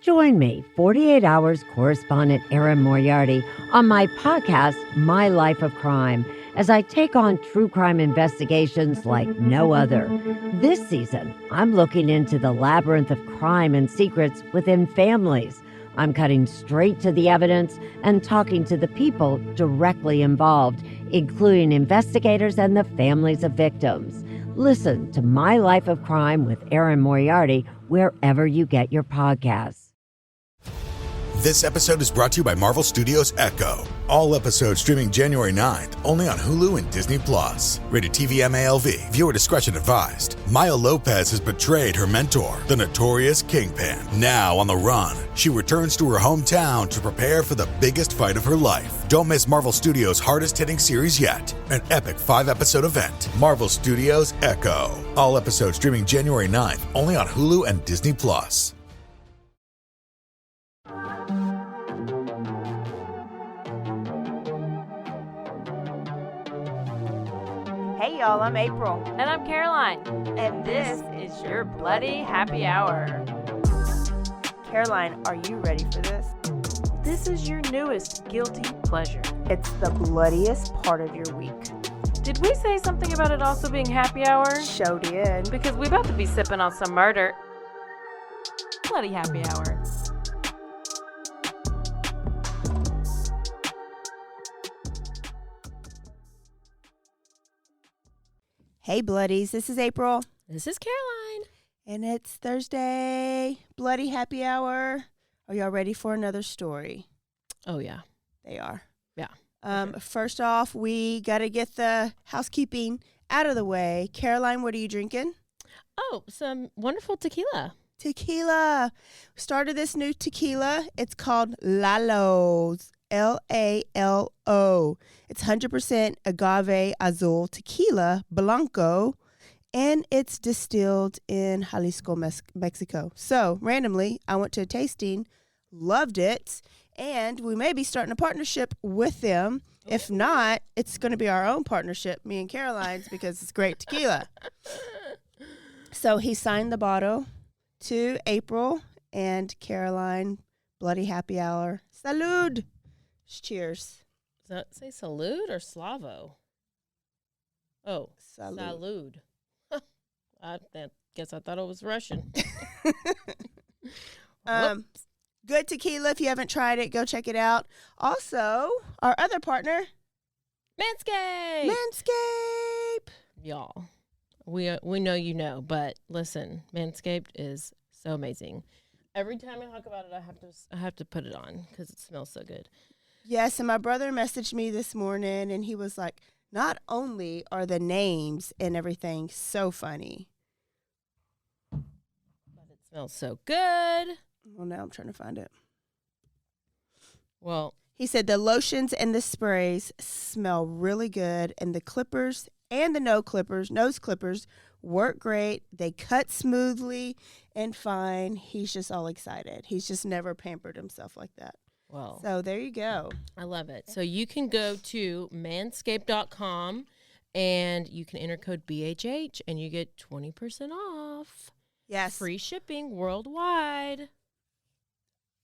Join me, 48 Hours correspondent Erin Moriarty, on my podcast, My Life of Crime, as I take on true crime investigations like no other. This season, I'm looking into the labyrinth of crime and secrets within families. I'm cutting straight to the evidence and talking to the people directly involved, including investigators and the families of victims. Listen to My Life of Crime with Erin Moriarty wherever you get your podcasts. This episode is brought to you by Marvel Studios Echo. All episodes streaming January 9th, only on Hulu and Disney+. Rated TV MALV. Viewer discretion advised. Maya Lopez has betrayed her mentor, the notorious Kingpin. Now on the run, she returns to her hometown to prepare for the biggest fight of her life. Don't miss Marvel Studios' hardest-hitting series yet. An epic 5-episode event. Marvel Studios Echo. All episodes streaming January 9th, only on Hulu and Disney+. Hey y'all, I'm April. And I'm Caroline. And this is your Bloody Happy Hour. Caroline, are you ready for this? This is your newest guilty pleasure. It's the bloodiest part of your week. Did we say something about it also being happy hour? Show did. Because we're about to be sipping on some murder. Bloody Happy Hour. Hey Bloodies, this is April. This is Caroline. And it's Thursday, Bloody Happy Hour. Are y'all ready for another story? Oh, yeah. They are. Yeah. Okay. First off, we got to get the housekeeping out of the way. Caroline, what are you drinking? Oh, some wonderful tequila. Tequila. We started this new tequila. It's called Lalo's. Lalo. It's 100% agave azul tequila blanco, and it's distilled in Jalisco, Mexico. So, randomly, I went to a tasting, loved it, and we may be starting a partnership with them. If not, it's going to be our own partnership, me and Caroline's, because it's great tequila. So, he signed the bottle to April and Caroline. Bloody Happy Hour. Salud! Cheers. Does that say salute or slavo? Oh, salud. I guess I thought it was Russian. Good tequila. If you haven't tried it, go check it out. Also, our other partner, Manscaped. Y'all, we know you know, but listen, Manscaped is so amazing. Every time I talk about it, I have to put it on because it smells so good. Yes, and my brother messaged me this morning, and he was like, not only are the names and everything so funny, but it smells so good. Well, now I'm trying to find it. Well, he said the lotions and the sprays smell really good, and the clippers and the nose clippers work great. They cut smoothly and fine. He's just all excited. He's just never pampered himself like that. Well, so there you go. I love it. So you can go to manscaped.com and you can enter code BHH and you get 20% off. Yes. Free shipping worldwide.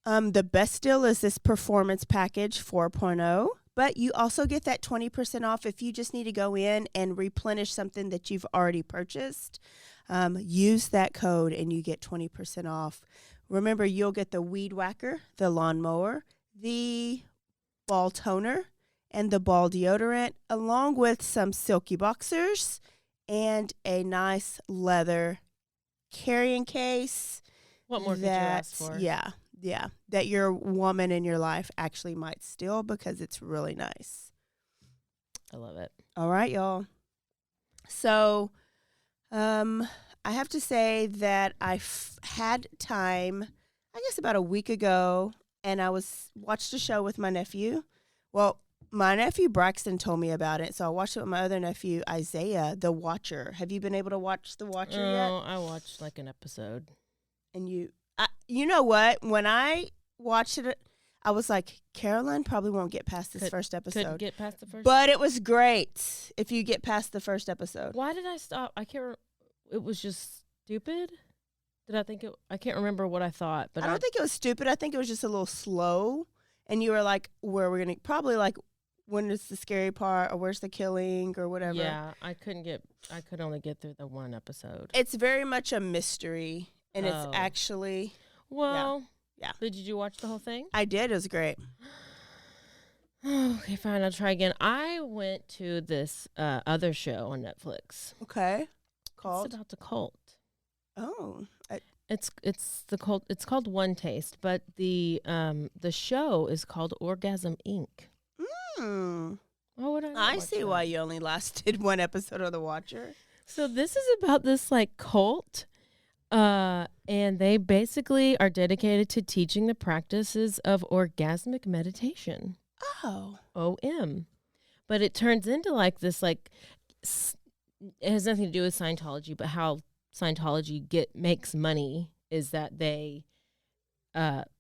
The best deal is this Performance Package 4.0, but you also get that 20% off if you just need to go in and replenish something that you've already purchased. Use that code and you get 20% off. Remember, you'll get the Weed Whacker, the lawnmower, the ball toner, and the ball deodorant, along with some silky boxers and a nice leather carrying case. What more could you ask for? Yeah, that your woman in your life actually might steal because it's really nice. I love it. All right, y'all. So, I have to say that I had time, I guess about a week ago, and I watched a show with my nephew. Well, my nephew Braxton told me about it, so I watched it with my other nephew Isaiah, The Watcher. Have you been able to watch The Watcher yet? No, I watched like an episode. And you know what? When I watched it, I was like, Caroline probably won't get past this first episode. Couldn't get past the first. But it was great if you get past the first episode. Why did I stop? I can't remember. It was just stupid. Did I think it? I can't remember what I thought, but I don't think it was stupid. I think it was just a little slow. And you were like, where we're going to probably like, when is the scary part or where's the killing or whatever. Yeah, I could only get through the one episode. It's very much a mystery. And it's Oh. actually, Well, Yeah. Did you watch the whole thing? I did. It was great. Okay, fine. I'll try again. I went to this other show on Netflix. Okay. It's Called? about the cult. Oh. It's the cult. It's called One Taste, but the show is called Orgasm Inc. What would I watch see that? why you only lasted one episode of The Watcher. So this is about this like cult, and they basically are dedicated to teaching the practices of orgasmic meditation. Oh. OM. But it turns into like this like it has nothing to do with Scientology, but how Scientology makes money is that they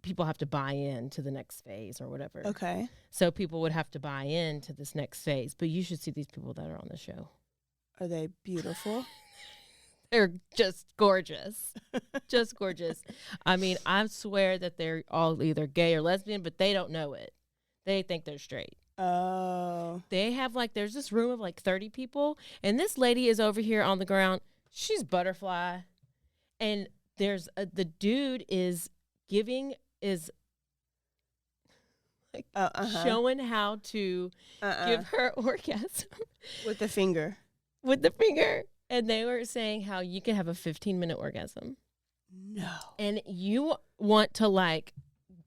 people have to buy in to the next phase or whatever. Okay. So people would have to buy in to this next phase. But you should see these people that are on the show. Are they beautiful? They're just gorgeous. Just gorgeous. I mean, I swear that they're all either gay or lesbian, but they don't know it. They think they're straight. Oh. They have like, there's this room of like 30 people, and this lady is over here on the ground. She's butterfly. And there's the dude is like showing how to give her orgasm with the finger. with the finger. And they were saying how you can have a 15-minute orgasm. No. And you want to like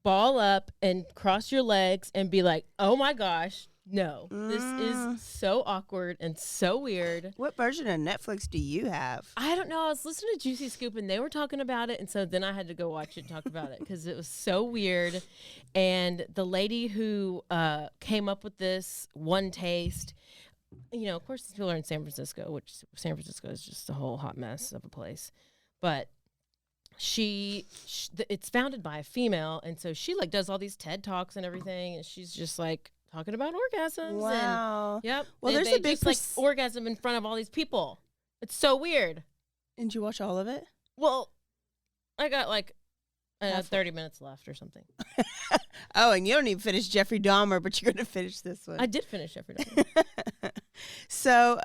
ball up and cross your legs and be like, oh my gosh, no, this is so awkward and so weird. What version of Netflix do you have? I don't know. I was listening to Juicy Scoop and they were talking about it. And so then I had to go watch it and talk about it because it was so weird. And the lady who came up with this One Taste, you know, of course, these people are in San Francisco, which San Francisco is just a whole hot mess of a place. But it's founded by a female. And so she like does all these TED Talks and everything. And she's just like talking about orgasms. Wow. And, yep. Well, there's a big just, like orgasm in front of all these people. It's so weird. Did you watch all of it? Well, I got like 30 minutes left or something. Oh, and you don't even finish Jeffrey Dahmer, but you're going to finish this one. I did finish Jeffrey Dahmer. So,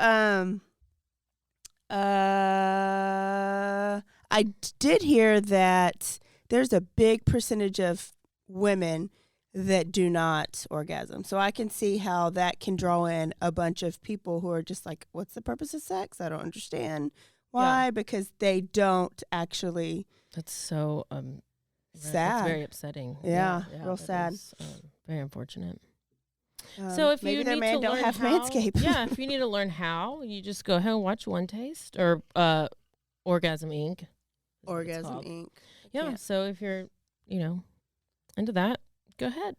I did hear that there's a big percentage of women that do not orgasm. So I can see how that can draw in a bunch of people who are just like, what's the purpose of sex? I don't understand. Why? Yeah. Because they don't actually. That's so sad. That's very upsetting. Yeah, real that sad. is, very unfortunate. So if maybe you their need man to don't learn have how, Manscaped. yeah, if you need to learn how, you just go ahead and watch One Taste or Orgasm Inc. is what it's Orgasm called. Inc. Yeah. can't. So if you're, into that, go ahead.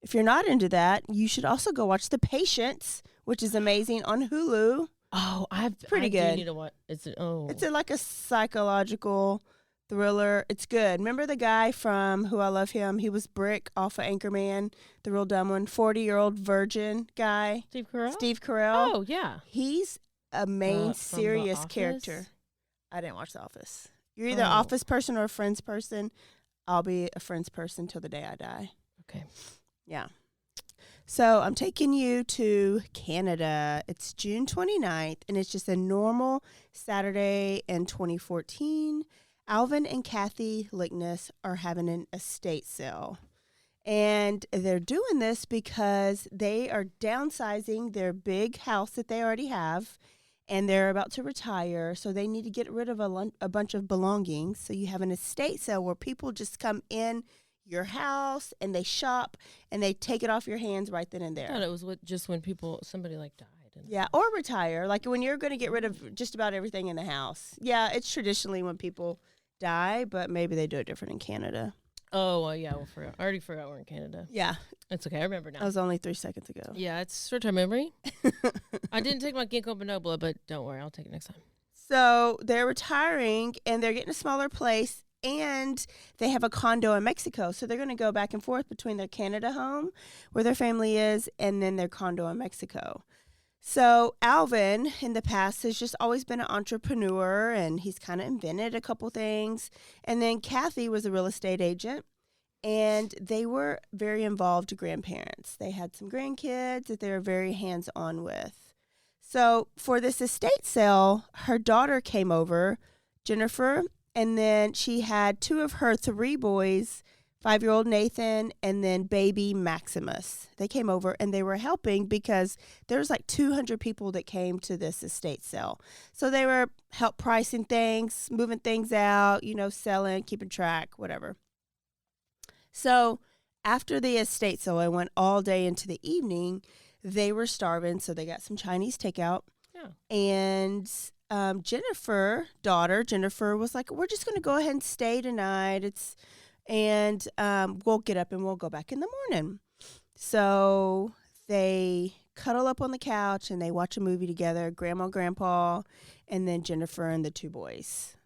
If you're not into that, you should also go watch The Patients, which is amazing on Hulu. Oh, pretty I good. do need to watch. It's Like a psychological thriller. It's good. Remember the guy from Who I Love Him? He was Brick off of Anchorman, the real dumb one, 40-year-old virgin guy. Steve Carell. Steve Carell. Oh yeah. He's a main from The serious Office? character. I didn't watch The Office. You're either Oh. an Office person or a Friends person. I'll be a Friends person till the day I die. Okay. Yeah. So I'm taking you to Canada. It's June 29th, and it's just a normal Saturday in 2014. Alvin and Kathy Lickness are having an estate sale. And they're doing this because they are downsizing their big house that they already have, and they're about to retire. So they need to get rid of a bunch of belongings. So you have an estate sale where people just come in your house and they shop and they take it off your hands right then and I there. thought it was just when somebody like died. Yeah, or retire. Like when you're going to get rid of just about everything in the house. Yeah, it's traditionally when people die, but maybe they do it different in Canada. Oh, well, yeah. I already forgot we're in Canada. Yeah, It's okay. I remember now. that was only 3 seconds ago. Yeah, it's short-term memory. I didn't take my ginkgo biloba, but don't worry. I'll take it next time. So they're retiring and they're getting a smaller place, and they have a condo in Mexico. So they're going to go back and forth between their Canada home, where their family is, and then their condo in Mexico. So Alvin in the past has just always been an entrepreneur, and he's kind of invented a couple things. And then Kathy was a real estate agent, and they were very involved grandparents. They had some grandkids that they were very hands-on with. So for this estate sale, her daughter came over, Jennifer, and then she had 2 of her 3 boys, 5-year-old Nathan, and then baby Maximus. They came over and they were helping because there was like 200 people that came to this estate sale. So they were help pricing things, moving things out, selling, keeping track, whatever. So after the estate sale, I went all day into the evening. They were starving, so they got some Chinese takeout. Yeah. And Jennifer was like, we're just going to go ahead and stay tonight. And we'll get up and we'll go back in the morning. So they cuddle up on the couch and they watch a movie together, Grandma, Grandpa, and then Jennifer and the 2 boys.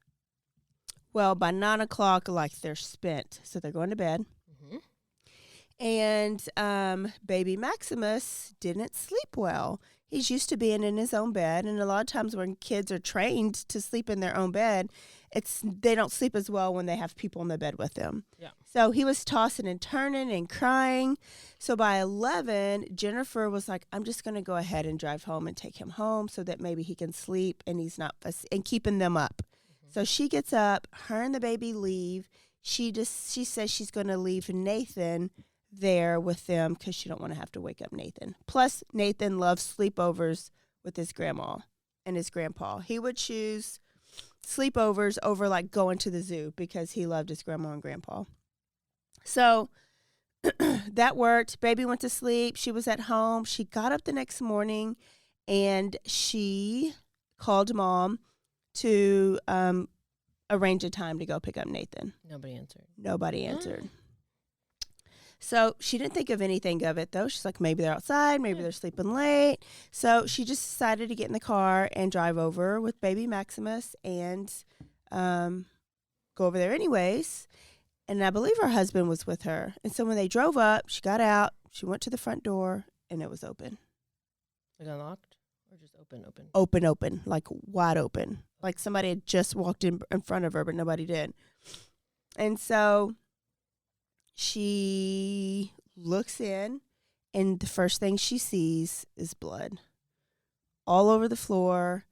Well, by 9 o'clock, they're spent. So they're going to bed. And baby Maximus didn't sleep well. He's used to being in his own bed. And a lot of times when kids are trained to sleep in their own bed, they don't sleep as well when they have people in the bed with them. Yeah. So he was tossing and turning and crying. So by 11, Jennifer was like, I'm just going to go ahead and drive home and take him home so that maybe he can sleep and he's not and keeping them up. So she gets up, her and the baby leave. She says she's going to leave Nathan there with them because she don't want to have to wake up Nathan. Plus, Nathan loves sleepovers with his grandma and his grandpa. He would choose sleepovers over going to the zoo because he loved his grandma and grandpa. So that worked. Baby went to sleep. She was at home. She got up the next morning and she called Mom to arrange a time to go pick up Nathan. Nobody answered. So she didn't think of anything of it, though. She's like, maybe they're outside, maybe they're sleeping late. So she just decided to get in the car and drive over with baby Maximus and go over there anyways. And I believe her husband was with her. And so when they drove up, she got out, she went to the front door, and it was open. Like unlocked or just open? Open, like wide open. Like somebody had just walked in front of her, but nobody did. And so she looks in, and the first thing she sees is blood all over the floor,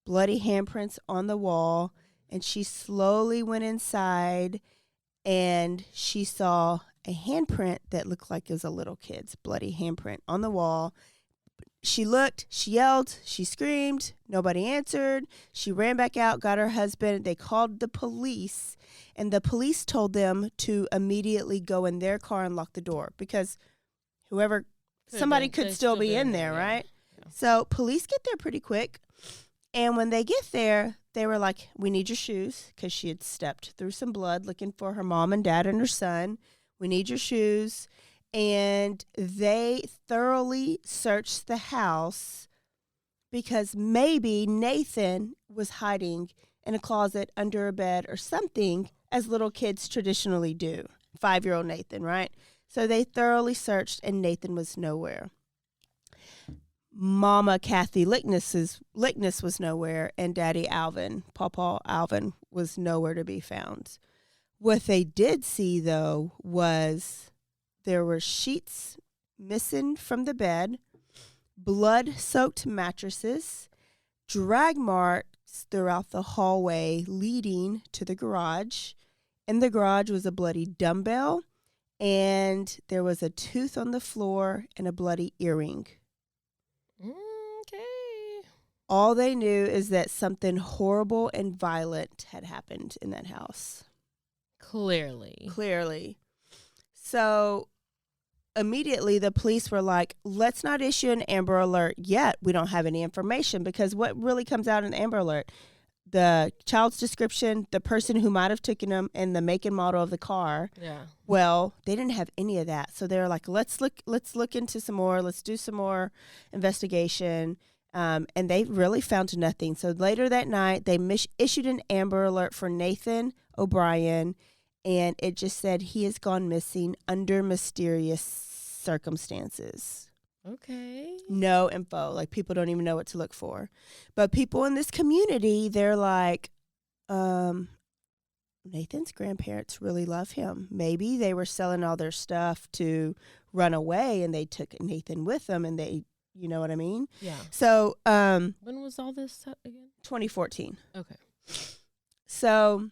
bloody handprints on the wall. And she slowly went inside, and she saw a handprint that looked like it was a little kid's bloody handprint on the wall. She looked, she yelled, she screamed. Nobody answered. She ran back out, got her husband. They called the police, and the police told them to immediately go in their car and lock the door because somebody could still be in there, right? Yeah. So police get there pretty quick. And when they get there, they were like, we need your shoes, because she had stepped through some blood looking for her mom and dad and her son. We need your shoes. And they thoroughly searched the house because maybe Nathan was hiding in a closet under a bed or something, as little kids traditionally do. 5-year-old Nathan, right? So they thoroughly searched, and Nathan was nowhere. Mama Kathy Lickness was nowhere, and Daddy Alvin, Pawpaw Alvin, was nowhere to be found. What they did see, though, was there were sheets missing from the bed, blood-soaked mattresses, drag marks throughout the hallway leading to the garage. In the garage was a bloody dumbbell, and there was a tooth on the floor and a bloody earring. Okay. All they knew is that something horrible and violent had happened in that house. Clearly. So immediately the police were like, let's not issue an Amber Alert yet. We don't have any information, because what really comes out in the Amber Alert? The child's description, the person who might have taken them, and the make and model of the car. Yeah. Well, they didn't have any of that. So they were like, let's look into some more. Let's do some more investigation. And they really found nothing. So later that night, they issued an Amber Alert for Nathan O'Brien, and it just said he has gone missing under mysterious circumstances. Okay. No info. Like, people don't even know what to look for. But people in this community, they're like, Nathan's grandparents really love him. Maybe they were selling all their stuff to run away, and they took Nathan with them, and they, you know what I mean? Yeah. So, when was all this again? 2014. Okay. So,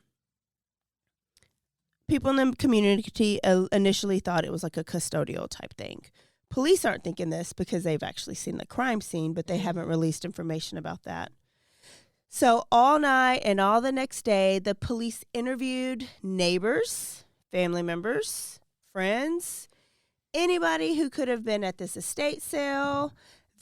people in the community initially thought it was like a custodial type thing. Police aren't thinking this because they've actually seen the crime scene, but they haven't released information about that. So all night and all the next day, the police interviewed neighbors, family members, friends, anybody who could have been at this estate sale.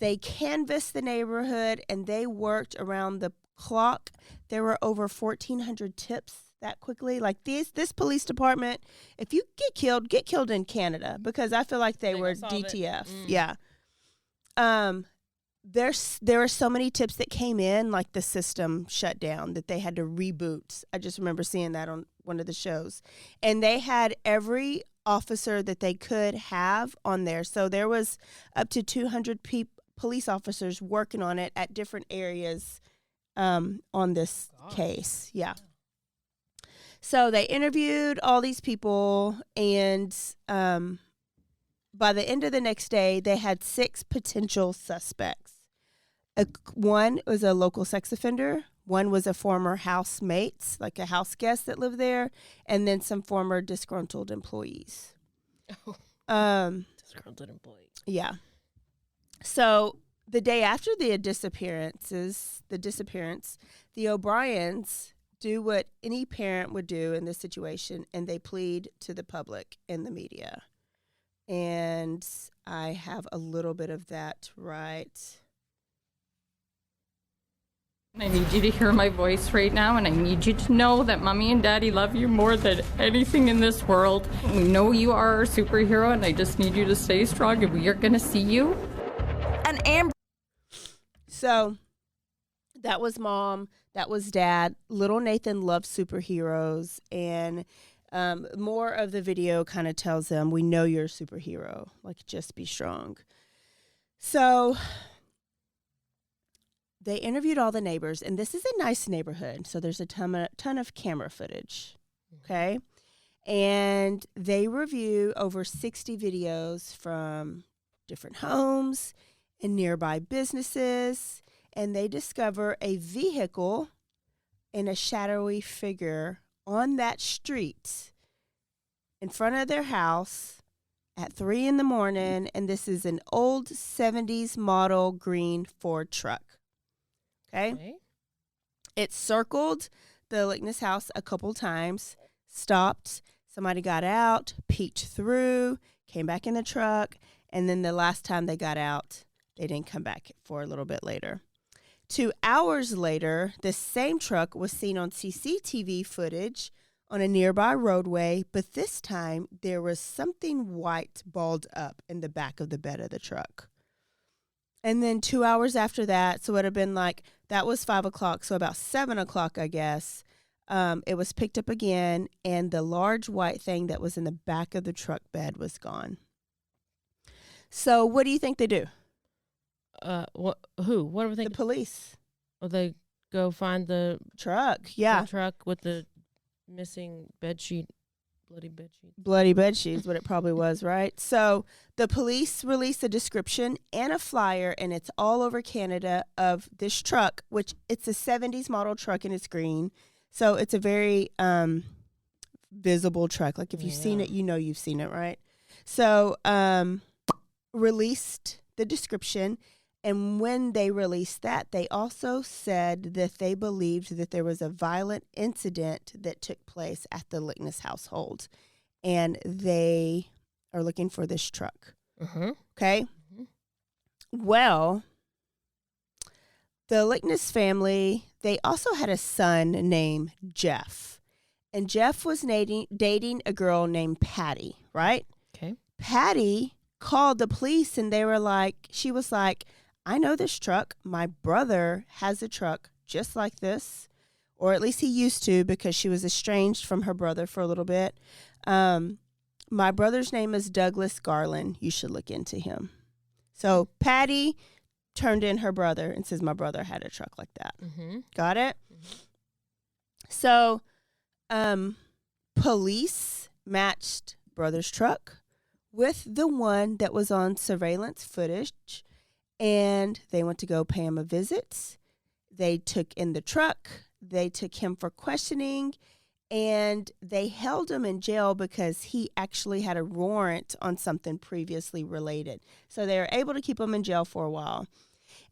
They canvassed the neighborhood, and they worked around the clock. There were over 1,400 tips that quickly. Like, this police department, if you get killed in Canada, because I feel like they were DTF. Yeah. There were so many tips that came in, like the system shut down, that they had to reboot. I just remember seeing that on one of the shows. And they had every officer that they could have on there. So there was up to 200 police officers working on it at different areas on this case. Yeah. So they interviewed all these people, and by the end of the next day, they had 6 potential suspects. One was a local sex offender. One was a former housemate, like a house guest that lived there, and then some former disgruntled employees. Disgruntled employees. Yeah. So the day after the disappearance, the O'Briens do what any parent would do in this situation, and they plead to the public and the media. And I have a little bit of that right. I need you to hear my voice right now, and I need you to know that Mommy and Daddy love you more than anything in this world. We know you are our superhero, and I just need you to stay strong, and we are going to see you. And Amber. So that was Mom. That was Dad. Little Nathan loves superheroes, and more of the video kind of tells them, we know you're a superhero. Like, just be strong. So they interviewed all the neighbors, and this is a nice neighborhood, so there's a ton of camera footage, okay? And they review over 60 videos from different homes and nearby businesses, and they discover a vehicle and a shadowy figure on that street in front of their house at 3 in the morning, and this is an old 70s model green Ford truck. Okay? It circled the Lickness house a couple times, stopped, somebody got out, peeked through, came back in the truck, and then the last time they got out, they didn't come back for a little bit later. 2 hours later, the same truck was seen on CCTV footage on a nearby roadway, but this time there was something white balled up in the back of the bed of the truck. And then 2 hours after that, so it would have been like, that was 5 o'clock, so about 7 o'clock, I guess, it was picked up again, and the large white thing that was in the back of the truck bed was gone. So what do you think they do? What? Who? What are they? The police. Oh, they go find the truck. Yeah, the truck with the missing bedsheet, bloody bedsheet. Bloody bedsheet is what it probably was, right? So the police released a description and a flyer, and it's all over Canada, of this truck, which it's a 70s model truck, and it's green. So it's a very visible truck. Like, if you've seen it, you know you've seen it, right? So released the description. And when they released that, they also said that they believed that there was a violent incident that took place at the Lickness household. And they are looking for this truck. Okay? Well, the Lickness family, they also had a son named Jeff. And Jeff was dating a girl named Patty, right? Okay. Patty called the police, and she was like, I know this truck. My brother has a truck just like this, or at least he used to, because she was estranged from her brother for a little bit. My brother's name is Douglas Garland. You should look into him. So Patty turned in her brother and says, my brother had a truck like that. Mm-hmm. Got it? Mm-hmm. So police matched brother's truck with the one that was on surveillance footage, and they went to go pay him a visit. They took in the truck. They took him for questioning, and they held him in jail because he actually had a warrant on something previously related. So they were able to keep him in jail for a while.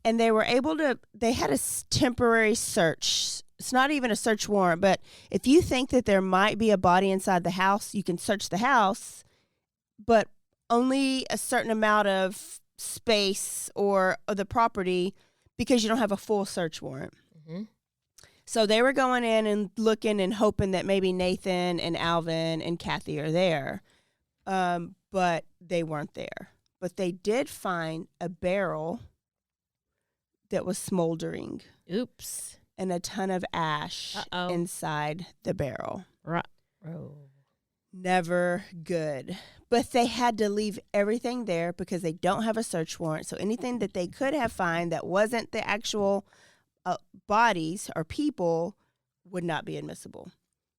And they had a temporary search. It's not even a search warrant, but if you think that there might be a body inside the house, you can search the house, but only a certain amount of space or the property because you don't have a full search warrant. Mm-hmm. So they were going in and looking and hoping that maybe Nathan and Alvin and Kathy are there, but they weren't there. But they did find a barrel that was smoldering. Oops. And a ton of ash inside the barrel. Never good. But they had to leave everything there because they don't have a search warrant. So anything that they could have found that wasn't the actual bodies or people would not be admissible.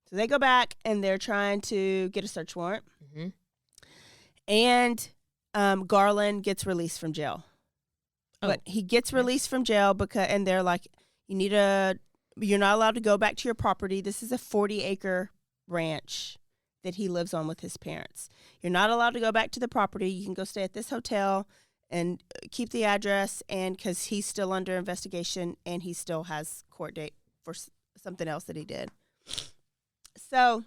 So they go back and they're trying to get a search warrant. Mm-hmm. And Garland gets released from jail. But he gets released from jail and they're like, you're not allowed to go back to your property. This is a 40-acre ranch that he lives on with his parents. You're not allowed to go back to the property. You can go stay at this hotel and keep the address, and because he's still under investigation and he still has court date for something else that he did. So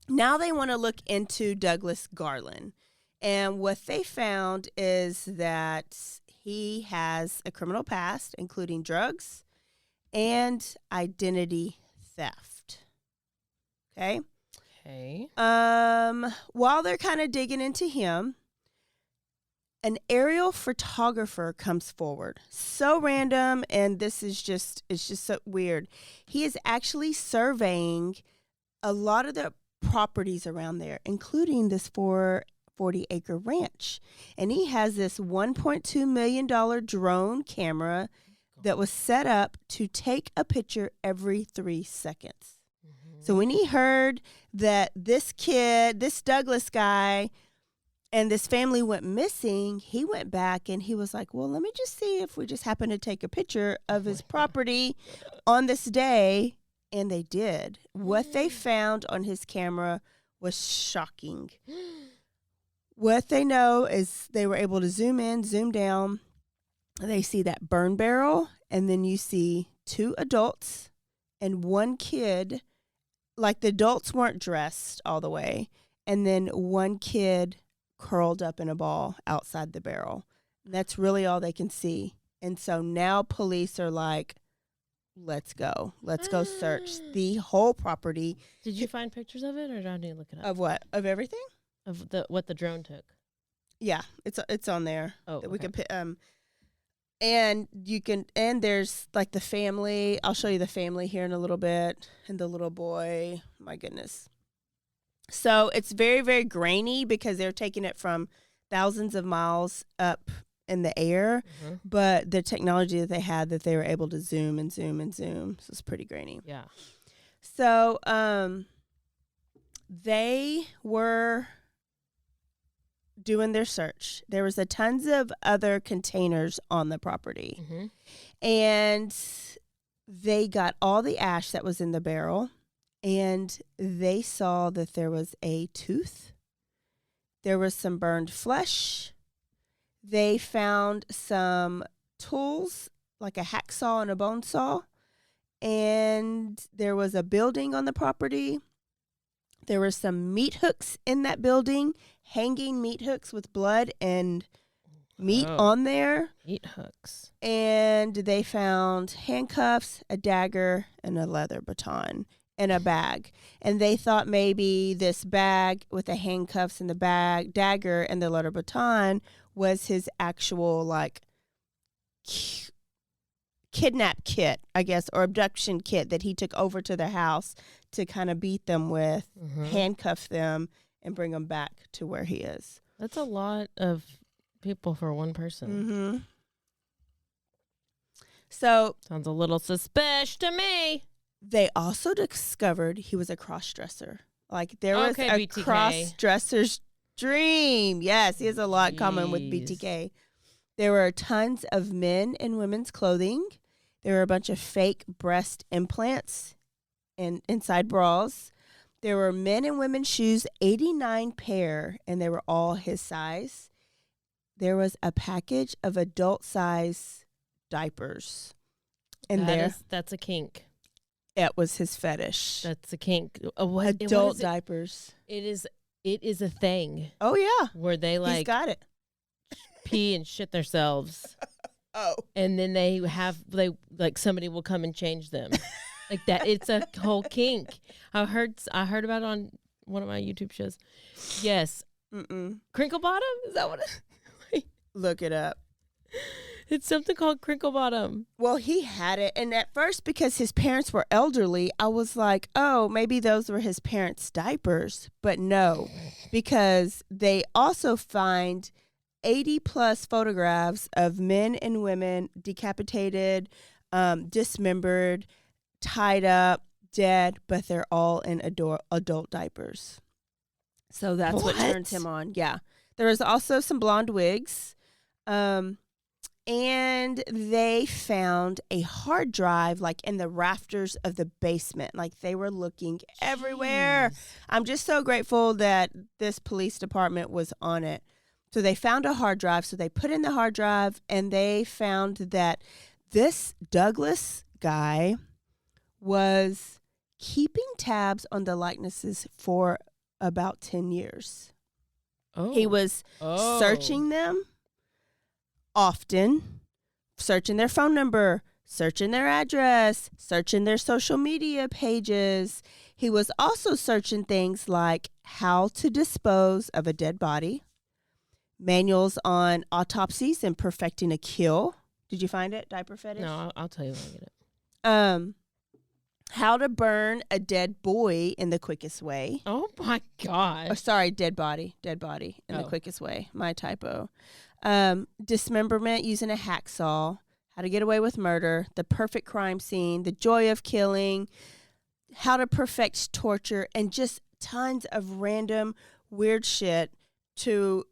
now they want to look into Douglas Garland. And what they found is that he has a criminal past, including drugs and identity theft. Okay? Okay. While they're kind of digging into him, an aerial photographer comes forward. So random, and it's just so weird. He is actually surveying a lot of the properties around there, including this 40-acre ranch. And he has this $1.2 million drone camera that was set up to take a picture every 3 seconds. Mm-hmm. So when he heard that this Douglas guy and this family went missing, he went back and he was like, well, let me just see if we just happen to take a picture of his property on this day. And they did. What they found on his camera was shocking. What they know is they were able to zoom in, zoom down. They see that burn barrel, and then you see 2 adults and 1 kid. Like the adults weren't dressed all the way, and then 1 kid curled up in a ball outside the barrel. That's really all they can see. And so now police are like, let's go search the whole property. Did you find pictures of it, or do I need to look it up? Of what? Of everything? Of what the drone took. Yeah, it's on there. Oh, that we can and you can, and there's like the family. I'll show you the family here in a little bit, and the little boy. My goodness. So it's very, very grainy because they're taking it from thousands of miles up in the air, but the technology that they had, that they were able to zoom and zoom and zoom. So it's pretty grainy. Yeah. So they were doing their search. There was a tons of other containers on the property. Mm-hmm. And they got all the ash that was in the barrel, and they saw that there was a tooth. There was some burned flesh. They found some tools, like a hacksaw and a bone saw. And there was a building on the property. There were some meat hooks in that building, hanging meat hooks with blood and meat on there. Meat hooks. And they found handcuffs, a dagger, and a leather baton in a bag. And they thought maybe this bag with the handcuffs and the dagger and the leather baton was his actual, like, kidnap kit, I guess, or abduction kit that he took over to their house to kind of beat them with, handcuff them, and bring them back to where he is. That's a lot of people for one person. Mm-hmm. So Sounds a little suspicious to me. they also discovered he was a cross-dresser. Like there was Okay, a BTK. cross-dresser's dream. Yes, he has a lot common with Jeez. BTK. There were tons of men and women's clothing. There were a bunch of fake breast implants and inside bras. There were men and women's shoes, 89 pair, and they were all his size. There was a package of adult-size diapers. And That's a kink. it was his fetish. That's a kink. Adult what is it? diapers. It is a thing Oh, yeah. where they He's like got it. pee and shit themselves. Oh. And then they like somebody will come and change them. Like that. It's a whole kink. I heard about it on one of my YouTube shows. Yes. Mm-mm. Crinkle bottom? Is that what it Look it up. It's something called crinkle bottom. Well, he had it. And at first, because his parents were elderly, I was like, oh, maybe those were his parents' diapers. But no, because they also find 80-plus photographs of men and women decapitated, dismembered, tied up, dead, but they're all in adult diapers. So that's what turns him on. Yeah. There was also some blonde wigs. And they found a hard drive like in the rafters of the basement. Like they were looking everywhere. I'm just so grateful that this police department was on it. So they found a hard drive. So they put in the hard drive and they found that this Douglas guy was keeping tabs on the likenesses for about 10 years. Oh. He was searching them often, searching their phone number, searching their address, searching their social media pages. He was also searching things like how to dispose of a dead body, manuals on autopsies and perfecting a kill. Did you find it, Diaper Fetish? No, I'll tell you when I get it. How to burn a dead boy in the quickest way. Oh my God. Oh, sorry, dead body in the quickest way. My typo. Dismemberment using a hacksaw, how to get away with murder, the perfect crime scene, the joy of killing, how to perfect torture, and just tons of random weird shit to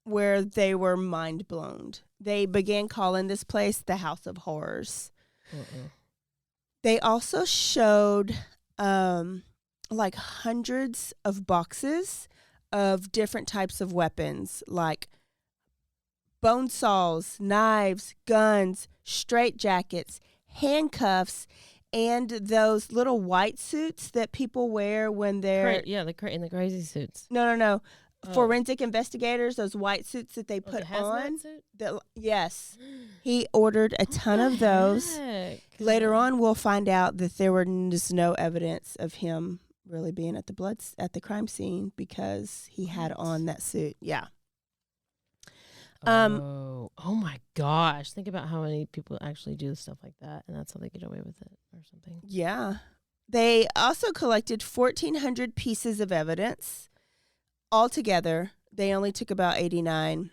where they were mind blown. They began calling this place the House of Horrors. They also showed like hundreds of boxes of different types of weapons, like bone saws, knives, guns, straitjackets, handcuffs, and those little white suits that people wear when they're... in the crazy suits. No. Forensic investigators, those white suits that they put the hazmat on. suit? Yes. He ordered a ton of those. Heck? Later on, we'll find out that there was no evidence of him really being at the crime scene because he had on that suit. Yeah. Oh my gosh. Think about how many people actually do stuff like that, and that's how they get away with it or something. Yeah. They also collected 1,400 pieces of evidence. Altogether, they only took about 89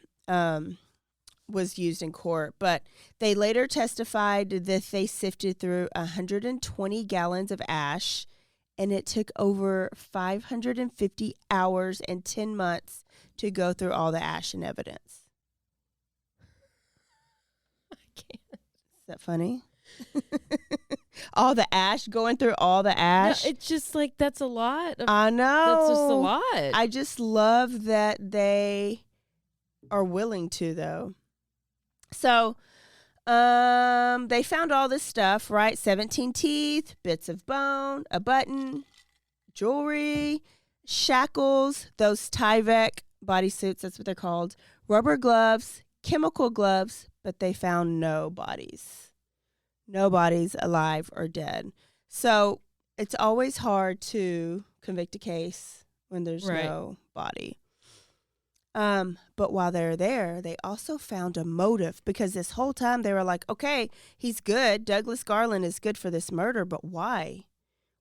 was used in court, but they later testified that they sifted through 120 gallons of ash, and it took over 550 hours and 10 months to go through all the ash and evidence. I can't. Is that funny? All the ash, going through all the ash. No, it's just like that's a lot. I know. That's just a lot. I just love that they are willing to, though. So, they found all this stuff, right? 17 teeth, bits of bone, a button, jewelry, shackles, those Tyvek bodysuits, that's what they're called, rubber gloves, chemical gloves, but they found no bodies. No bodies alive or dead. So it's always hard to convict a case when there's no body. But while they're there, they also found a motive, because this whole time they were like, okay, he's good. Douglas Garland is good for this murder, but why?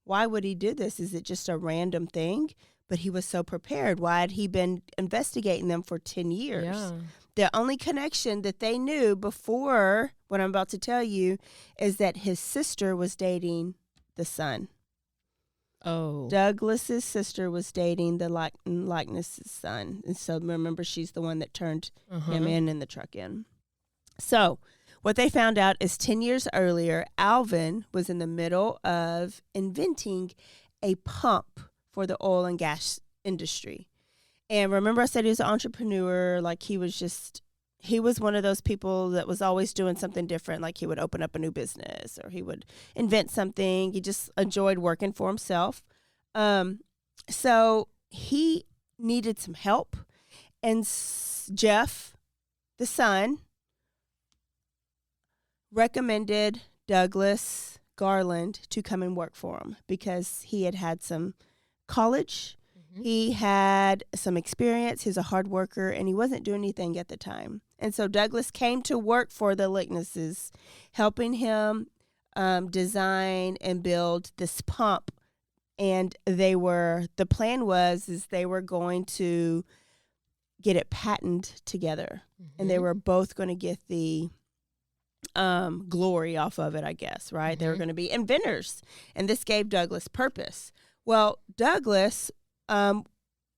Why would he do this? Is it just a random thing? but he was so prepared. Why had he been investigating them for 10 years? Yeah. The only connection that they knew before what I'm about to tell you is that his sister was dating the son. Oh. Douglas's sister was dating the likeness's son. And so remember, she's the one that turned him in and the truck in. So what they found out is 10 years earlier, Alvin was in the middle of inventing a pump for the oil and gas industry. And remember I said he was an entrepreneur, like he was one of those people that was always doing something different, like he would open up a new business or he would invent something. He just enjoyed working for himself. So he needed some help. And Jeff, the son, recommended Douglas Garland to come and work for him because he had some college. He had some experience. He was a hard worker, and he wasn't doing anything at the time. And so Douglas came to work for the Licknesses, helping him design and build this pump. And the plan was they were going to get it patented together, and they were both going to get the glory off of it, I guess, right? They were going to be inventors, and this gave Douglas purpose. Well, Douglas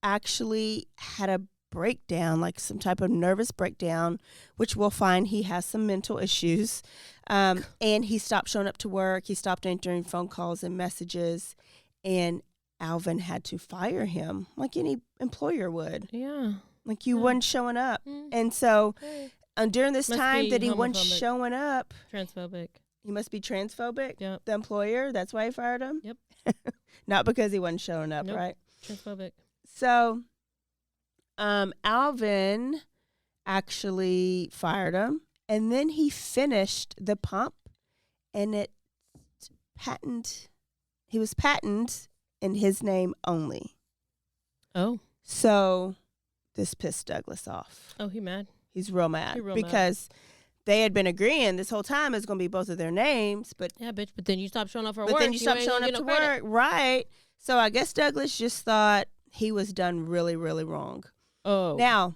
actually had a breakdown, like some type of nervous breakdown, which we'll find he has some mental issues. And he stopped showing up to work. He stopped answering phone calls and messages, and Alvin had to fire him like any employer would. Yeah. Like you wasn't showing up. And so during this Must time be that he wasn't homophobic. showing up, Transphobic. he must be transphobic. Yep. The employer, that's why he fired him. Yep. Not because he wasn't showing up, Nope. right? Transphobic. So Alvin actually fired him, and then he finished the pump, and he was patented in his name only. Oh. So this pissed Douglas off. Oh, he mad. He's real mad He real because they had been agreeing this whole time it's going to be both of their names, but Yeah, bitch. But then you stop showing up for work. but then you stop ain't showing gonna up to get no credit. work, right? So I guess Douglas just thought he was done really, really wrong. Oh. Now,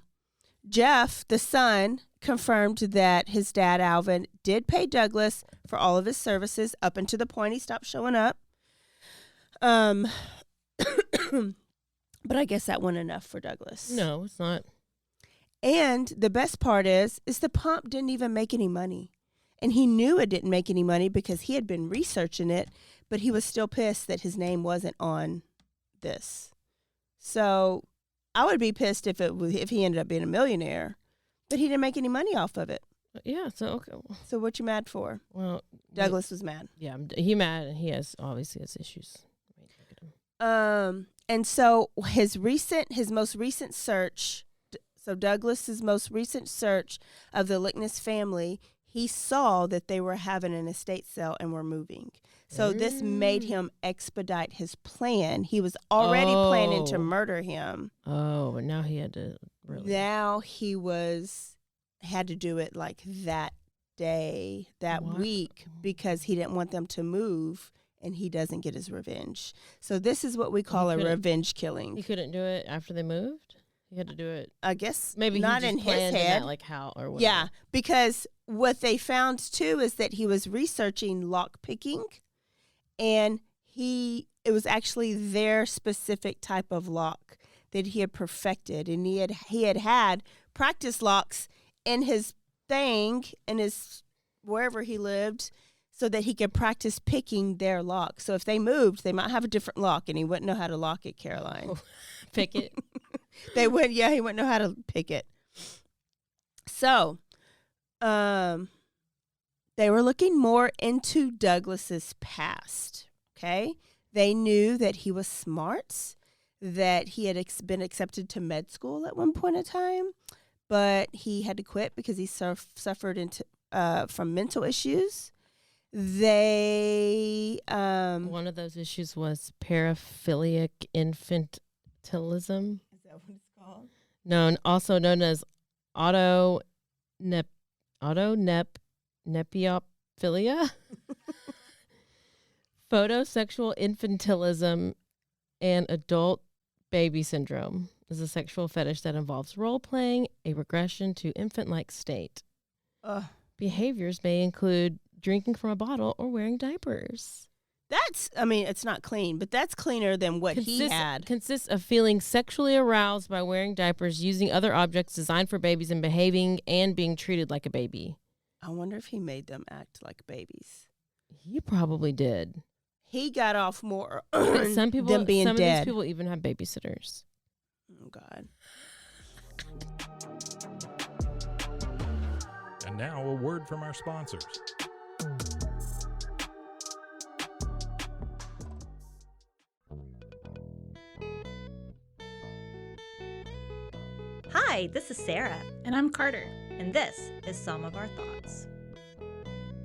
Jeff, the son, confirmed that his dad, Alvin, did pay Douglas for all of his services up until the point he stopped showing up. But I guess that wasn't enough for Douglas. No, it's not. And the best part is the pump didn't even make any money. And he knew it didn't make any money because he had been researching it, but he was still pissed that his name wasn't on this. So I would be pissed if he ended up being a millionaire, but he didn't make any money off of it. Yeah, so okay. So what you mad for? Well, Douglas was mad. Yeah, he mad, and he obviously has issues. Let me look at him. And so his most recent search, so Douglas's most recent search of the Lickness family, he saw that they were having an estate sale and were moving. So this made him expedite his plan. He was already planning to murder him. Oh, but now he had to really. Now he had to do it like that day, that week, because he didn't want them to move and he doesn't get his revenge. So this is what we call a revenge killing. He couldn't do it after they moved? He had to do it. I guess Maybe not he just in his planned head. that, like how or whatever. Yeah, because what they found too is that he was researching lock picking, and it was actually their specific type of lock that he had perfected, and he had practice locks in his thing in his wherever he lived, so that he could practice picking their lock. So if they moved, they might have a different lock, and he wouldn't know how to lock it, Caroline. Oh, pick it. He wouldn't know how to pick it. So, they were looking more into Douglas's past. Okay, they knew that he was smart, that he had been accepted to med school at one point in time, but he had to quit because he suffered from mental issues. They One of those issues was paraphilic infantilism. Is that what it's called? Also known as autoneprophilia, photosexual infantilism, and adult Baby syndrome is a sexual fetish that involves role-playing, a regression to infant-like state. Behaviors may include drinking from a bottle or wearing diapers. It's not clean, but that's cleaner than what he had. Consists of feeling sexually aroused by wearing diapers, using other objects designed for babies, and behaving and being treated like a baby. I wonder if he made them act like babies. He probably did. He got off more some people, than being some dead. of these people even have babysitters. Oh, God. And now a word from our sponsors. Hi, this is Sarah. And I'm Carter. And this is Some of Our Thoughts.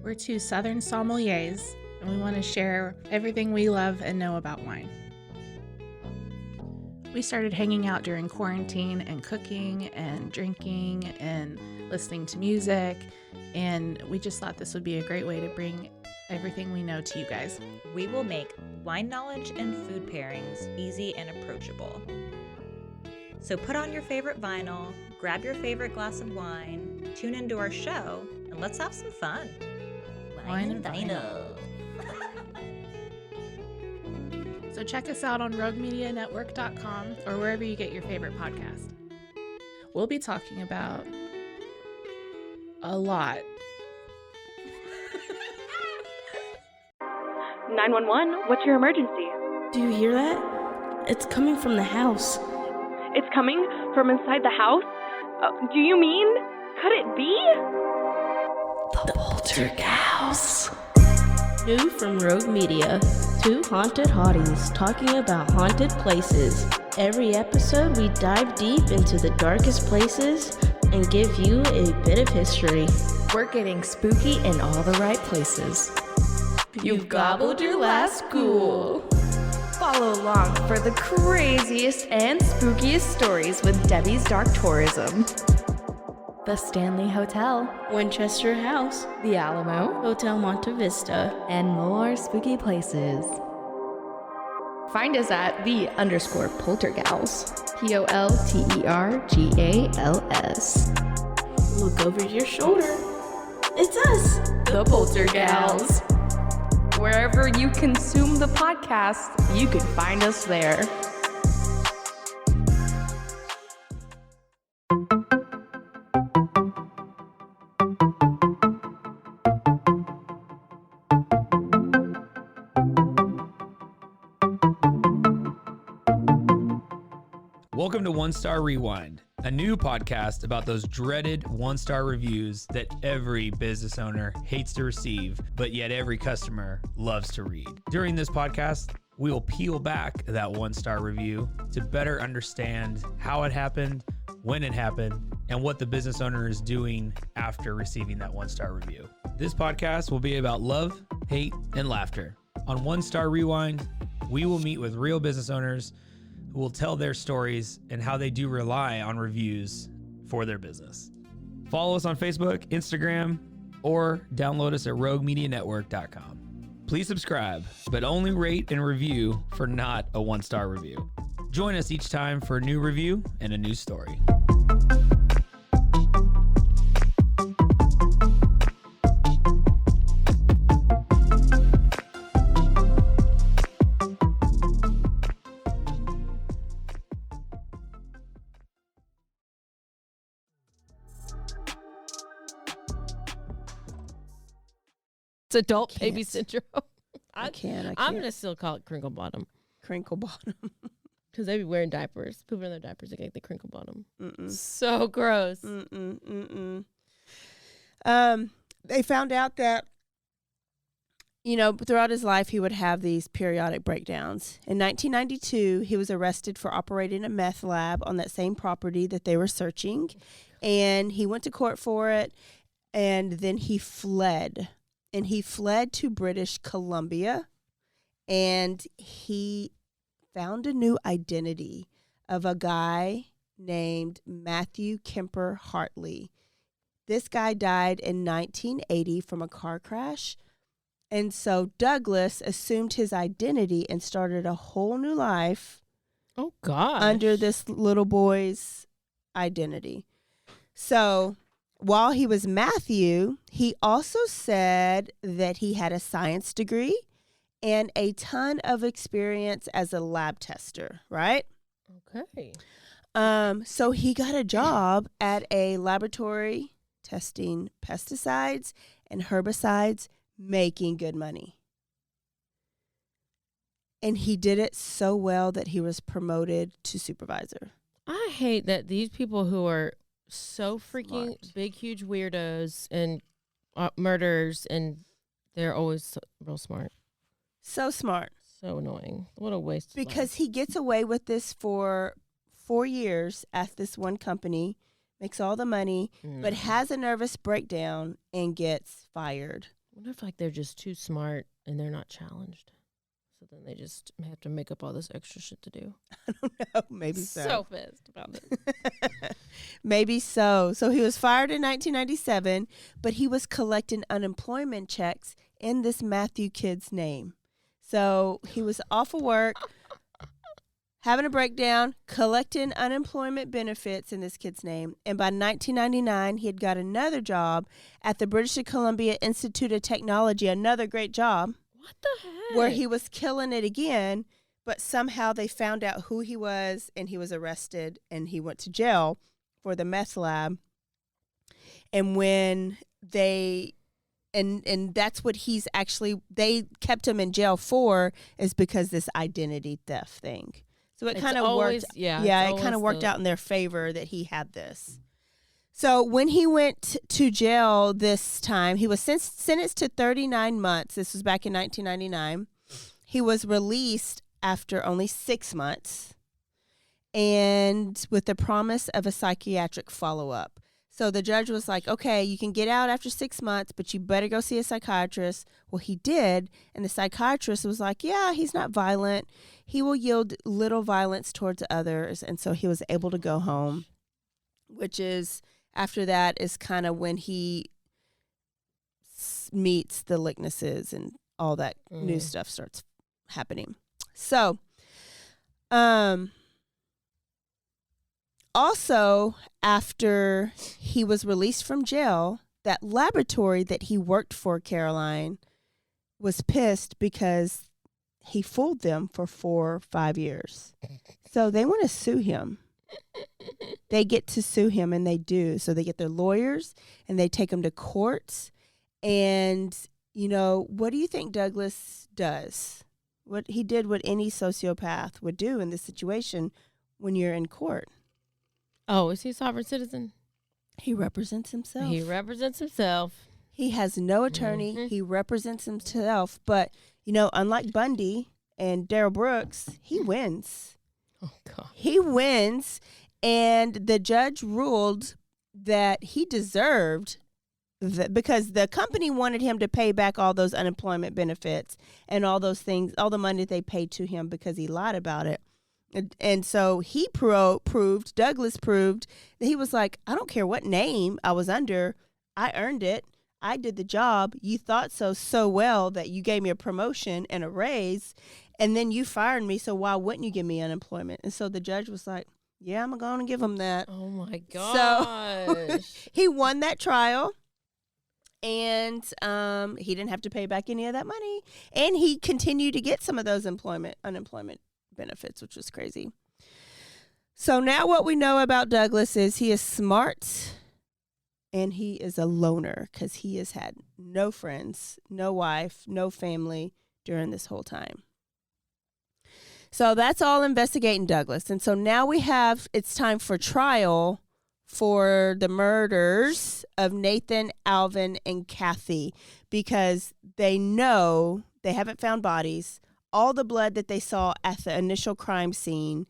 We're two Southern sommeliers, and we want to share everything we love and know about wine. We started hanging out during quarantine and cooking and drinking and listening to music, and we just thought this would be a great way to bring everything we know to you guys. We will make wine knowledge and food pairings easy and approachable. So put on your favorite vinyl, grab your favorite glass of wine, tune into our show, and let's have some fun. Wine and vinyl. So check us out on roguemedianetwork.com or wherever you get your favorite podcast. We'll be talking about a lot. 911, what's your emergency? Do you hear that? It's coming from the house. It's coming from inside the house? Do you mean? Could it be? The Poltergeist. New from Rogue Media. Two haunted hotties talking about haunted places. Every episode we dive deep into the darkest places and give you a bit of history. We're getting spooky in all the right places. You've gobbled your last ghoul. Follow along for the craziest and spookiest stories with Debbie's Dark Tourism. The Stanley Hotel, Winchester House, The Alamo, Hotel Monte Vista, and more spooky places. Find us at _Poltergals. POLTERGALS. Look over your shoulder. It's us, the Poltergals. Wherever you consume the podcast, you can find us there. Welcome to One Star Rewind, a new podcast about those dreaded one-star reviews that every business owner hates to receive, but yet every customer loves to read. During this podcast, we will peel back that one-star review to better understand how it happened, when it happened, and what the business owner is doing after receiving that one-star review. This podcast will be about love, hate, and laughter. On One Star Rewind, we will meet with real business owners who will tell their stories and how they do rely on reviews for their business. Follow us on Facebook, Instagram, or download us at roguemedianetwork.com. Please subscribe, but only rate and review for not a one-star review. Join us each time for a new review and a new story. It's adult baby syndrome. I can't. I'm going to still call it crinkle bottom. Crinkle bottom. Because they be wearing diapers. People in their diapers, they get the crinkle bottom. So gross. They found out that, throughout his life, he would have these periodic breakdowns. In 1992, he was arrested for operating a meth lab on that same property that they were searching. And he went to court for it. And then he fled. And he fled to British Columbia. And he found a new identity of a guy named Matthew Kemper Hartley. This guy died in 1980 from a car crash. And so Douglas assumed his identity and started a whole new life Oh, gosh. Under this little boy's identity. So while he was Matthew, he also said that he had a science degree and a ton of experience as a lab tester, right? Okay. So he got a job at a laboratory testing pesticides and herbicides, making good money. And he did it so well that he was promoted to supervisor. I hate that these people who are so freaking big, huge weirdos and murderers, and they're always real smart. So smart. So annoying. What a waste. Because he gets away with this for 4 years at this one company, makes all the money, but has a nervous breakdown and gets fired. I wonder if they're just too smart and they're not challenged. So then they just have to make up all this extra shit to do. I don't know. Maybe so. So pissed about it. Maybe so. So he was fired in 1997, but he was collecting unemployment checks in this Matthew kid's name. So he was off of work, having a breakdown, collecting unemployment benefits in this kid's name. And by 1999, he had got another job at the British Columbia Institute of Technology, another great job. What the heck? Where he was killing it again, but somehow they found out who he was, and he was arrested, and he went to jail for the meth lab. And when they... And that's what he's actually, they kept him in jail for, is because this identity theft thing. So it kind of worked. Yeah, it kind of worked out in their favor that he had this. So when he went to jail this time, he was sentenced to 39 months. This was back in 1999. He was released after only 6 months, and with the promise of a psychiatric follow-up. So the judge was like, okay, you can get out after 6 months, but you better go see a psychiatrist. Well, he did. And the psychiatrist was like, yeah, he's not violent. He will yield little violence towards others. And so he was able to go home, which is, after that is kind of when he meets the licknesses and all that new stuff starts happening. So, also, after he was released from jail, that laboratory that he worked for, Caroline, was pissed because he fooled them for 4 or 5 years. So they want to sue him. They get to sue him, and they do. So they get their lawyers, and they take him to courts. And, you know, what do you think Douglas does? What he did what any sociopath would do in this situation when you're in court. Oh, is he a sovereign citizen? He represents himself. He represents himself. He has no attorney. Mm-hmm. He represents himself. But, you know, unlike Bundy and Darrell Brooks, he wins. Oh, God. He wins. And the judge ruled that he deserved because the company wanted him to pay back all those unemployment benefits and all those things, all the money they paid to him because he lied about it. And so he Douglas proved that he was like, I don't care what name I was under. I earned it. I did the job. You thought so well that you gave me a promotion and a raise, and then you fired me. So why wouldn't you give me unemployment? And so the judge was like, yeah, I'm going to give him that. Oh, my gosh. So he won that trial. And he didn't have to pay back any of that money. And he continued to get some of those unemployment benefits, which was crazy. So now what we know about Douglas is he is smart and he is a loner because he has had no friends, no wife, no family during this whole time. So that's all investigating Douglas. And so now it's time for trial for the murders of Nathan, Alvin, and Kathy, because they know they haven't found bodies. All the blood that they saw at the initial crime scene,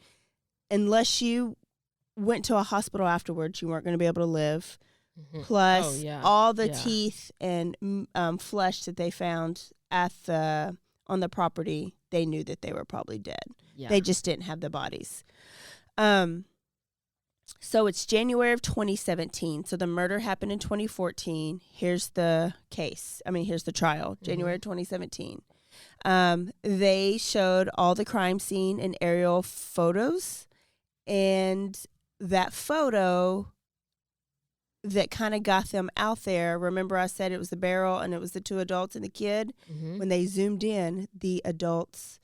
unless you went to a hospital afterwards, you weren't going to be able to live. Mm-hmm. Plus all the teeth and flesh that they found on the property, they knew that they were probably dead. Yeah. They just didn't have the bodies. So it's January of 2017. So the murder happened in 2014. Here's the case. Here's the trial, January 2017. They showed all the crime scene and aerial photos, and that photo that kind of got them out there. Remember I said it was the barrel and it was the 2 adults and the kid? Mm-hmm. When they zoomed in, the adults,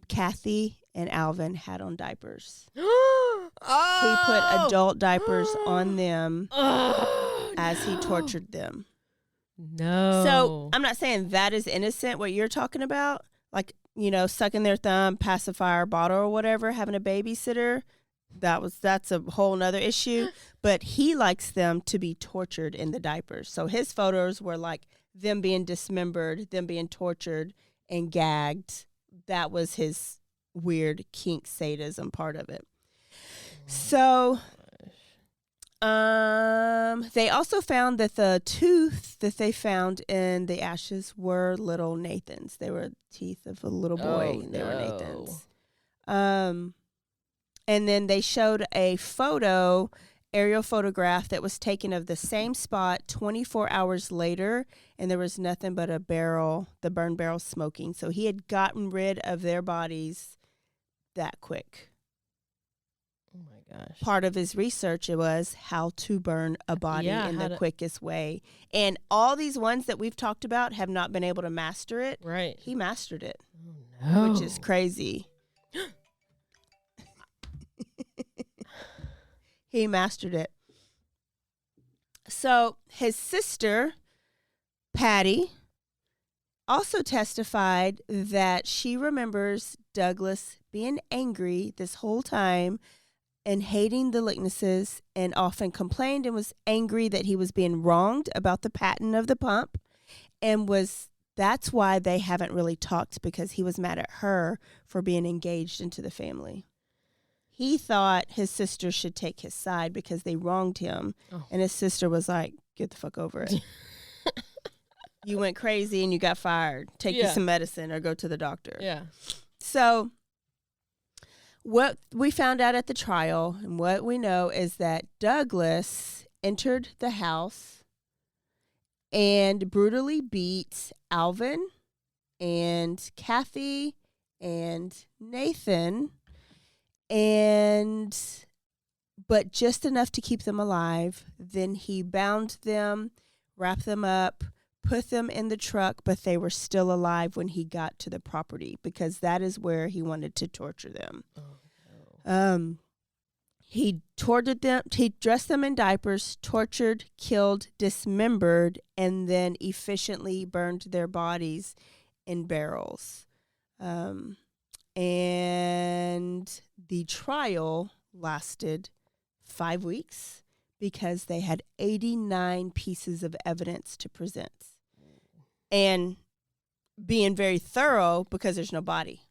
Kathy and Alvin, had on diapers. He put adult diapers on them as he tortured them. No. So I'm not saying that is innocent, what you're talking about. Like, sucking their thumb, pacifier bottle or whatever, having a babysitter. That's a whole nother issue. But he likes them to be tortured in the diapers. So his photos were like them being dismembered, them being tortured and gagged. That was his weird kink sadism part of it. So they also found that the tooth that they found in the ashes were little Nathan's. They were teeth of a little boy. They were Nathan's. And then they showed a aerial photograph that was taken of the same spot 24 hours later, and there was nothing but the burned barrel smoking. So he had gotten rid of their bodies that quick. Oh my gosh. Part of his research was how to burn a body in the quickest way. And all these ones that we've talked about have not been able to master it. Right. He mastered it, No. which is crazy. He mastered it. So his sister, Patty, also testified that she remembers Douglas being angry this whole time and hating the Licknesses, and often complained and was angry that he was being wronged about the patent of the pump, and that's why they haven't really talked, because he was mad at her for being engaged into the family. He thought his sister should take his side because they wronged him. Oh. And his sister was like, get the fuck over it. You went crazy and you got fired. Take you some medicine or go to the doctor. Yeah. So what we found out at the trial and what we know is that Douglas entered the house and brutally beat Alvin and Kathy and Nathan, but just enough to keep them alive. Then he bound them, wrapped them up, put them in the truck, but they were still alive when he got to the property, because that is where he wanted to torture them. Oh, no. He tortured them. He dressed them in diapers, tortured, killed, dismembered, and then efficiently burned their bodies in barrels. And the trial lasted 5 weeks because they had 89 pieces of evidence to present. And being very thorough, because there's no body.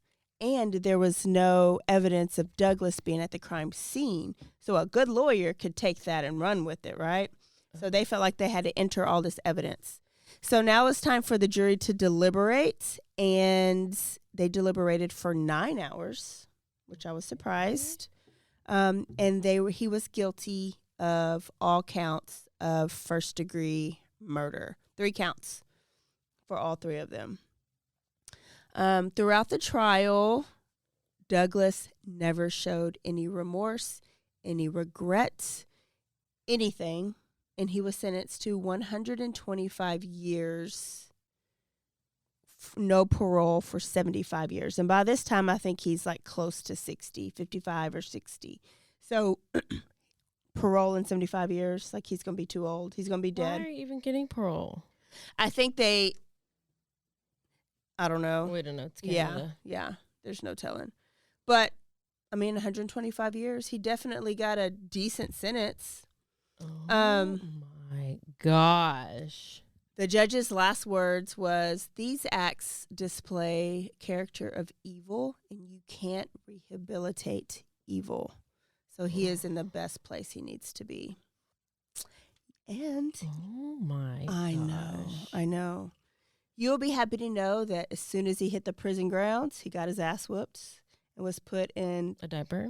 And there was no evidence of Douglas being at the crime scene. So a good lawyer could take that and run with it, right? So they felt like they had to enter all this evidence. So now it's time for the jury to deliberate, and they deliberated for 9 hours, which I was surprised. And he was guilty of all counts of first-degree murder. 3 counts for all 3 of them. Throughout the trial, Douglas never showed any remorse, any regret, anything. And he was sentenced to 125 years, no parole for 75 years. And by this time, I think he's like close to 60, 55 or 60. So parole in 75 years, like he's going to be too old. He's going to be dead. Why are you even getting parole? I think I don't know. We don't know. It's Canada. Yeah. There's no telling. But, 125 years, he definitely got a decent sentence. Oh my gosh. The judge's last words was, "These acts display character of evil, and you can't rehabilitate evil." So he is in the best place he needs to be. And oh my I know. You'll be happy to know that as soon as he hit the prison grounds, he got his ass whooped and was put in a diaper.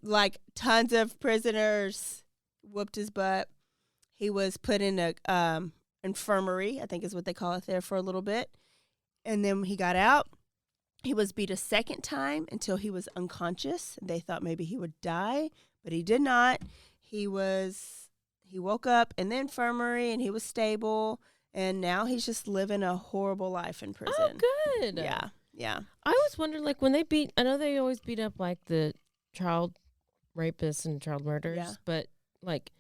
Like tons of prisoners whooped his butt. He was put in a infirmary, I think is what they call it there, for a little bit. And then he got out. He was beat a second time until he was unconscious. They thought maybe he would die, but he did not. He woke up in the infirmary, and he was stable, and now he's just living a horrible life in prison. Oh, good. Yeah. I was wondering, like, when I know they always beat up, like, the child rapists and child murderers, but, like,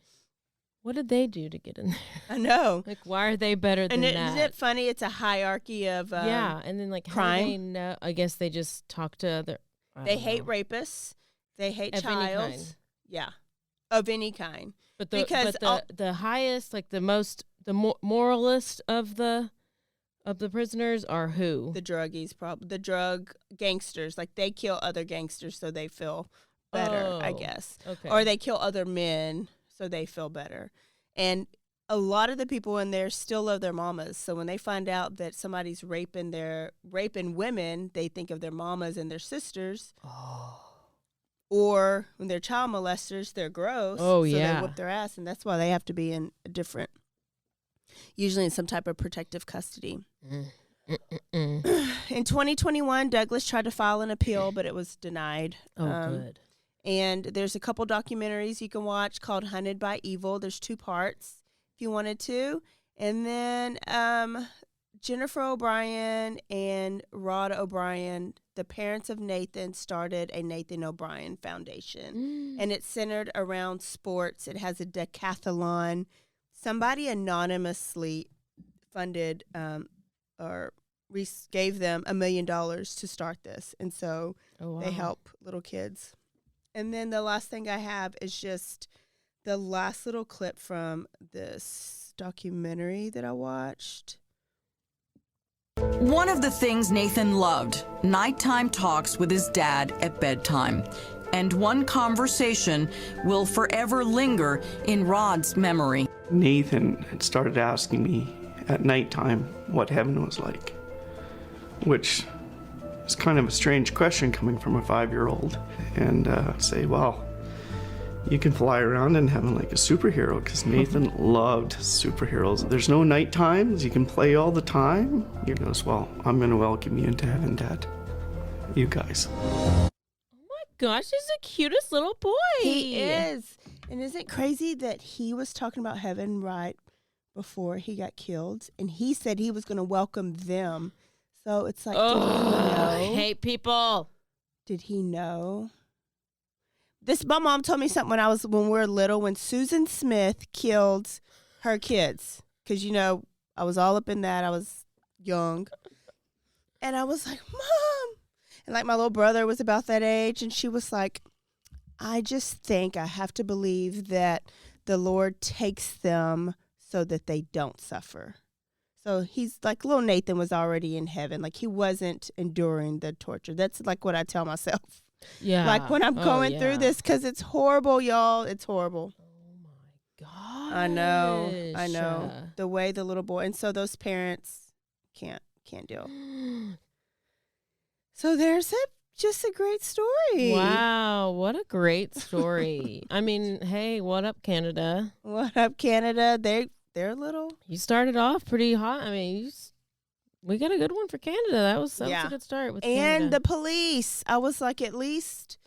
what did they do to get in there? I know. Like, why are they better than that? Isn't it funny? It's a hierarchy of and then, like, crime. How do they know? I guess they just talk to other. They hate rapists. They hate of child. any kind. Yeah, of any kind. But because the highest, like the moralist of the prisoners are who? The druggies, probably the drug gangsters. Like they kill other gangsters so they feel better, I guess. Okay. Or they kill other men so they feel better. And a lot of the people in there still love their mamas. So when they find out that somebody's raping women, they think of their mamas and their sisters. Oh. Or when they're child molesters, they're gross. Oh, so yeah. they whip their ass, and that's why they have to be in usually in some type of protective custody. In 2021, Douglas tried to file an appeal, but it was denied. Good. And there's a couple documentaries you can watch called Hunted by Evil. There's 2 parts if you wanted to. And then Jennifer O'Brien and Rod O'Brien, the parents of Nathan, started a Nathan O'Brien Foundation. And it's centered around sports. It has a decathlon. Somebody anonymously funded or gave them $1 million to start this. And so they help little kids. And then the last thing I have is just the last little clip from this documentary that I watched. One of the things Nathan loved, nighttime talks with his dad at bedtime. And one conversation will forever linger in Rod's memory. Nathan had started asking me at nighttime what heaven was like, which is kind of a strange question coming from a 5-year-old. And say, well, you can fly around in heaven like a superhero, because Nathan loved superheroes. There's no night times. You can play all the time. He goes, well, I'm going to welcome you into heaven, Dad. You guys. Oh my gosh, he's the cutest little boy. He is. And isn't it crazy that he was talking about heaven right before he got killed? And he said he was going to welcome them. So it's like, did he know? I hate people. Did he know? My mom told me something when we were little, when Susan Smith killed her kids. Because, I was all up in that. I was young. And I was like, Mom. And like my little brother was about that age. And she was like, I just think I have to believe that the Lord takes them so that they don't suffer. So he's like, little Nathan was already in heaven. Like he wasn't enduring the torture. That's like what I tell myself. Yeah. Like when I'm going through this, because it's horrible, y'all. It's horrible. Oh my God. I know. The way the little boy, and so those parents can't deal. So there's just a great story. Wow, what a great story. I mean, hey, what up, Canada? What up, Canada? They're little. You started off pretty hot. I mean, we got a good one for Canada. That was a good start with Canada. And the police. I was like, at least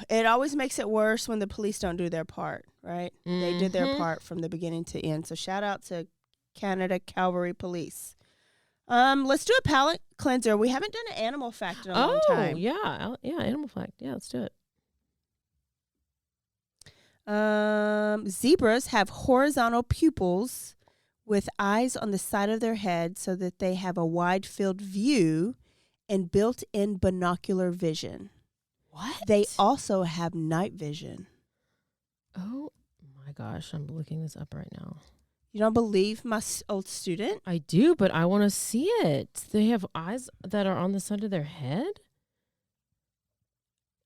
it always makes it worse when the police don't do their part, right? Mm-hmm. They did their part from the beginning to end. So shout out to Canada Cavalry Police. Let's do a palate cleanser. We haven't done an animal fact in a long time. Yeah, animal fact. Yeah, let's do it. Zebras have horizontal pupils with eyes on the side of their head so that they have a wide field view and built-in binocular vision. What? They also have night vision. Oh my gosh, I'm looking this up right now. You don't believe my old student? I do, but I want to see it. They have eyes that are on the side of their head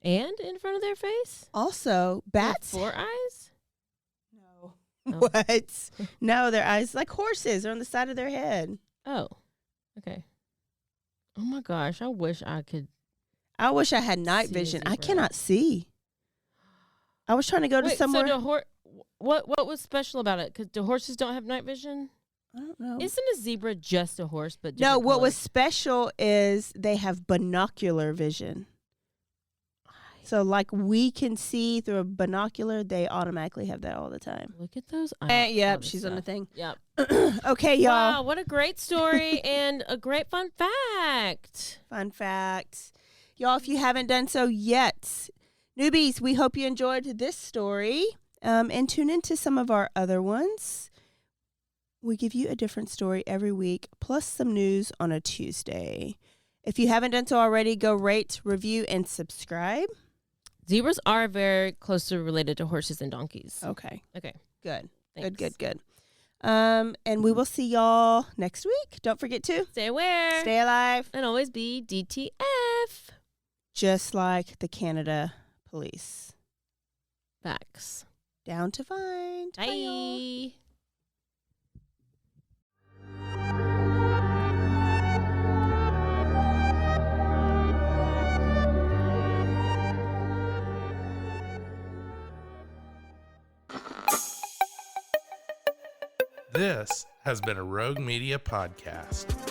and in front of their face? Also, bats. 4 eyes? No. Oh. What? No, their eyes like horses are on the side of their head. Oh, okay. Oh my gosh, I wish I could. I wish I had night vision. I cannot see. I was trying to go to somewhere. So what was special about it? Because the horses don't have night vision? I don't know. Isn't a zebra just a horse, but No, different what was colors? special is they have binocular vision. So like we can see through a binocular, they automatically have that all the time. Look at those. Yep, she's on the thing. Yep. Okay, y'all. Wow, what a great story and a great fun fact. Fun fact. Y'all, if you haven't done so yet, newbies, we hope you enjoyed this story and tune into some of our other ones. We give you a different story every week, plus some news on a Tuesday. If you haven't done so already, go rate, review, and subscribe. Zebras are very closely related to horses and donkeys. Okay. Okay. Good. Thanks. Good. And we will see y'all next week. Don't forget to stay aware, stay alive, and always be DTF. Just like the Canada Police. Facts. Down to find. Bye. Bye. This has been a Rogue Media podcast.